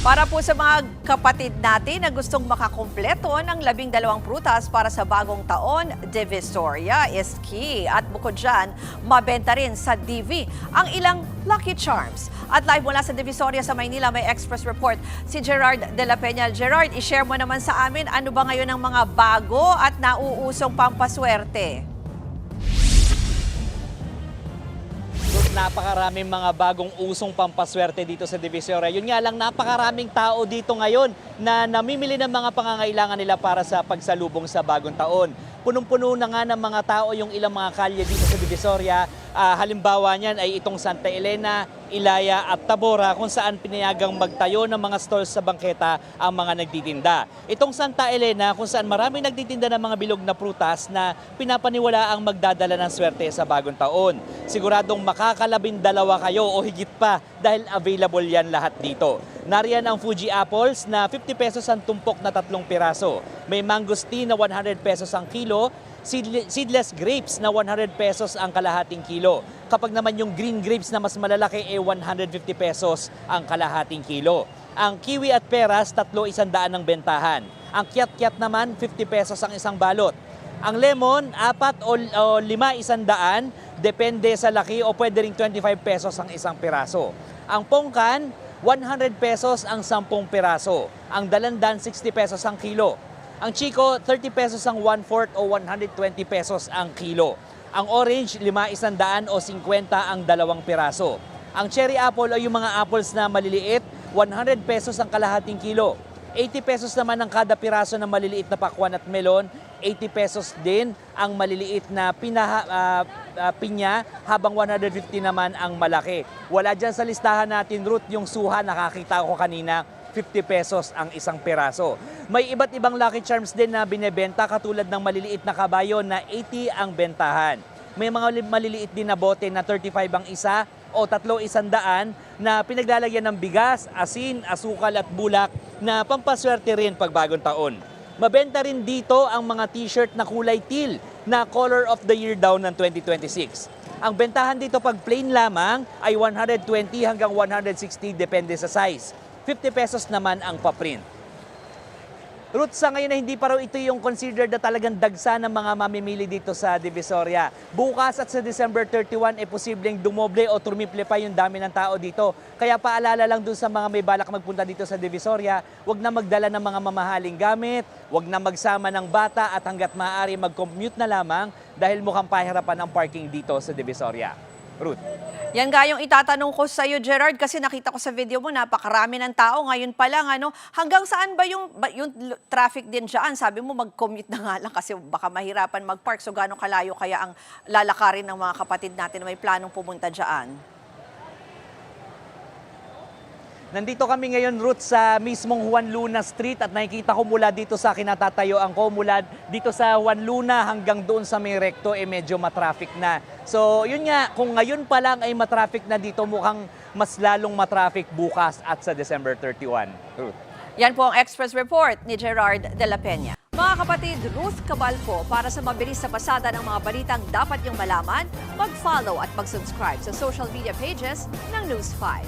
Para po sa mga kapatid natin na gustong makakumpleto ng 12 prutas para sa bagong taon, Divisoria is key. At bukod dyan, mabenta rin sa DV ang ilang Lucky Charms. At live mula sa Divisoria sa Maynila, may Express Report si Gerard de la Peña. Gerard, i-share mo naman sa amin ano ba ngayon ang mga bago at nauusong pampaswerte? Napakaraming mga bagong usong pampaswerte dito sa Divisoria. Yun nga lang, napakaraming tao dito ngayon na namimili ng mga pangangailangan nila para sa pagsalubong sa bagong taon. Punong-puno na nga ng mga tao yung ilang mga kalye dito sa Divisoria. Halimbawa niyan ay itong Santa Elena, Ilaya at Tabora kung saan pinayagang magtayo ng mga stalls sa bangketa ang mga nagtitinda. Itong Santa Elena kung saan maraming nagtitinda ng mga bilog na prutas na pinapaniwala ang magdadala ng swerte sa bagong taon. Siguradong makakalabindalawa kayo o higit pa dahil available yan lahat dito. Nariyan ang Fuji apples na 50 pesos ang tumpok na 3 piraso. May mangosteen na 100 pesos ang kilo. Seedless grapes na 100 pesos ang kalahating kilo. Kapag naman yung green grapes na mas malalaki 150 pesos ang kalahating kilo. Ang kiwi at peras, 300 ang bentahan. Ang kiat-kiat naman, 50 pesos ang isang balot. Ang lemon, 4 o 5 100, depende sa laki o pwede ring 25 pesos ang isang piraso. Ang pongkan, 100 pesos ang 10 piraso. Ang dalandan, 60 pesos ang kilo. Ang chiko, 30 pesos ang 1/4 o 120 pesos ang kilo. Ang orange, 5 100 o 50 ang 2 piraso. Ang cherry apple o yung mga apples na maliliit, 100 pesos ang kalahating kilo. 80 pesos naman ang kada piraso ng maliliit na pakwan at melon. 80 pesos din ang maliliit na pinya, habang 150 naman ang malaki. Wala dyan sa listahan natin, Ruth, yung suha, nakakita ko kanina, 50 pesos ang isang piraso. May iba't ibang Lucky Charms din na binebenta katulad ng maliliit na kabayo na 80 ang bentahan. May mga maliliit din na bote na 35 ang isa o 3 100 na pinaglalagyan ng bigas, asin, asukal at bulak na pampaswerte rin pag bagong taon. Mabenta rin dito ang mga t-shirt na kulay teal na Color of the Year daw ng 2026. Ang bentahan dito pag plain lamang ay 120 hanggang 160 depende sa size. 50 pesos naman ang paprint. Ruth, sa ngayon na hindi pa raw ito yung considered na talagang dagsa ng mga mamimili dito sa Divisoria. Bukas at sa December 31, posibleng dumoble o trumiple pa yung dami ng tao dito. Kaya paalala lang dun sa mga may balak magpunta dito sa Divisoria, wag na magdala ng mga mamahaling gamit, wag na magsama ng bata at hanggat maaari mag-commute na lamang dahil mukhang pahirapan ang parking dito sa Divisoria. Ruth. Yan nga yung itatanong ko sa iyo, Gerard, kasi nakita ko sa video mo, napakarami ng tao. Ngayon pa lang, hanggang saan ba yung traffic din dyan? Sabi mo, mag-commute na nga lang kasi baka mahirapan mag-park. So, gano'ng kalayo kaya ang lalakarin ng mga kapatid natin na may planong pumunta dyan? Nandito kami ngayon, Ruth, sa mismong Juan Luna Street at nakikita ko mula dito sa kinatatayuan ko, mula dito sa Juan Luna hanggang doon sa may recto, medyo matraffic na. So, yun nga, kung ngayon pa lang ay matraffic na dito, mukhang mas lalong matraffic bukas at sa December 31. Ruth. Yan po ang Express Report ni Gerard de la Peña. Mga kapatid, Ruth Cabal po, para sa mabilis na pasada ng mga balitang dapat niyong malaman, mag-follow at mag-subscribe sa social media pages ng News 5.